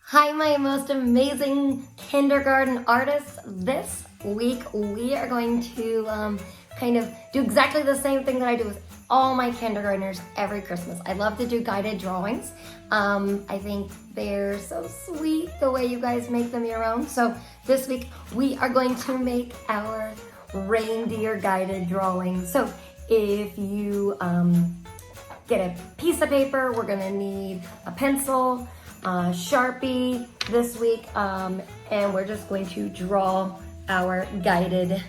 Hi, my most amazing kindergarten artists. This week we are going to kind of do exactly the same thing that I do with all my kindergartners every Christmas. I love to do guided drawings. I think they're so sweet the way you guys make them your own. So this week we are going to make our reindeer guided drawings. So if you get a piece of paper, we're gonna need a pencil, Sharpie this week, and we're just going to draw our guided,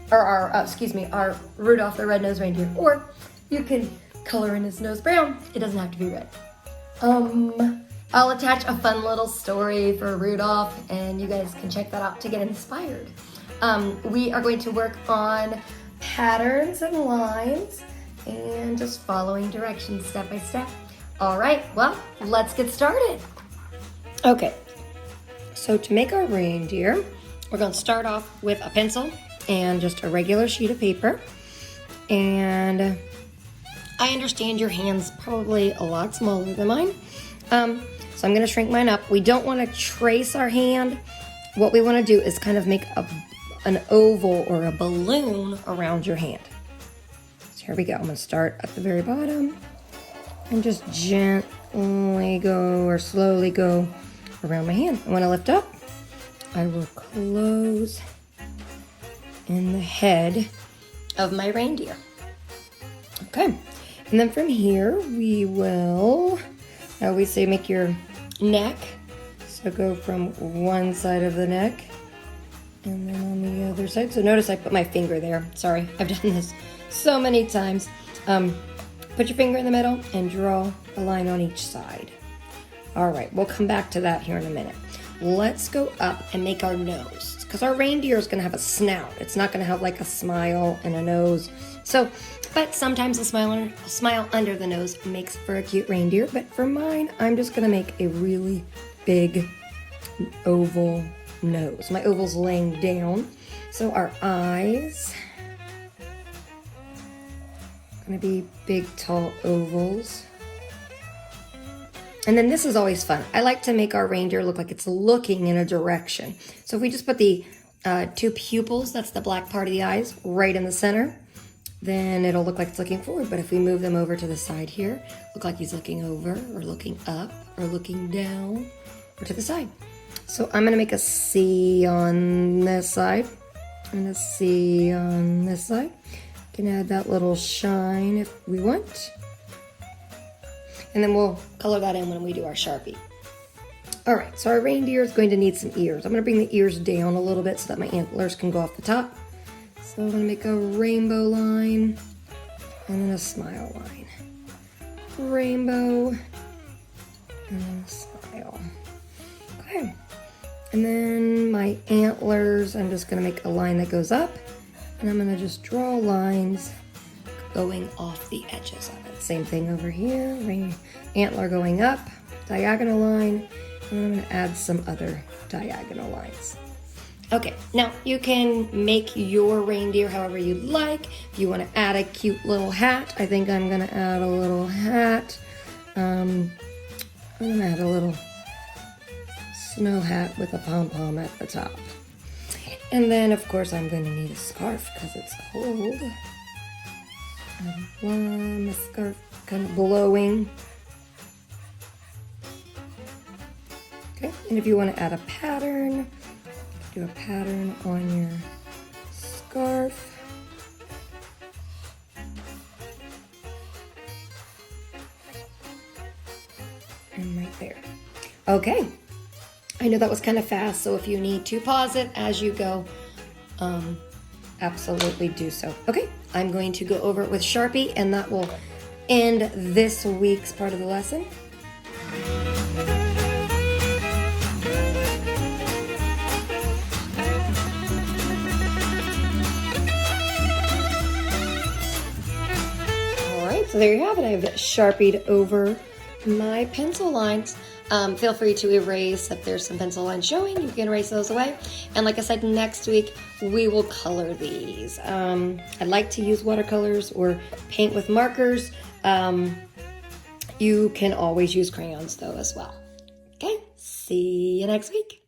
or our Rudolph the Red-Nosed Reindeer, or you can color in his nose brown. It doesn't have to be red. I'll attach a fun little story for Rudolph, and you guys can check that out to get inspired. We are going to work on patterns and lines and just following directions step by step. All right, well, let's get started. Okay, so to make our reindeer, we're going to start off with a pencil and just a regular sheet of paper. And I understand your hand's probably a lot smaller than mine. So I'm going to shrink mine up. We don't want to trace our hand. What we want to do is kind of make an oval or a balloon around your hand. So here we go. I'm going to start at the very bottom and just gently go or slowly go around my hand. And when I lift up, I will close in the head of my reindeer. Okay, and then from here we will, I always say make your neck. So go from one side of the neck and then on the other side. So notice I put my finger there. Sorry, I've done this so many times. Put your finger in the middle and draw a line on each side. All right, we'll come back to that here in a minute. Let's go up and make our nose, because our reindeer is gonna have a snout. It's not gonna have like a smile and a nose. So, but sometimes a smile under the nose makes for a cute reindeer. But for mine, I'm just gonna make a really big oval nose. My oval's laying down. So our eyes, gonna be big, tall ovals. And then this is always fun. I like to make our reindeer look like it's looking in a direction. So if we just put the two pupils, that's the black part of the eyes, right in the center, then it'll look like it's looking forward. But if we move them over to the side here, look like he's looking over or looking up or looking down or to the side. So I'm gonna make a C on this side and a C on this side. Can add that little shine if we want. And then we'll color that in when we do our Sharpie. All right, so our reindeer is going to need some ears. I'm gonna bring the ears down a little bit so that my antlers can go off the top. So I'm gonna make a rainbow line and then a smile line. Rainbow and then a smile. Okay, and then my antlers, I'm just gonna make a line that goes up. And I'm gonna just draw lines going off the edges of it. Same thing over here, antler going up, diagonal line, and I'm gonna add some other diagonal lines. Okay, now you can make your reindeer however you like. If you wanna add a cute little hat, I think I'm gonna add a little hat. I'm gonna add a little snow hat with a pom-pom at the top. And then, of course, I'm going to need a scarf because it's cold. And the scarf kind of blowing. Okay, and if you want to add a pattern, do a pattern on your scarf. And right there. Okay. I know that was kind of fast, so if you need to pause it as you go, absolutely do so. Okay, I'm going to go over it with Sharpie, and that will end this week's part of the lesson. All right, so there you have it. I've Sharpied over my pencil lines. Feel free to erase if there's some pencil lines showing. You can erase those away. And like I said, next week we will color these. I like to use watercolors or paint with markers. You can always use crayons though as well. Okay, See you next week.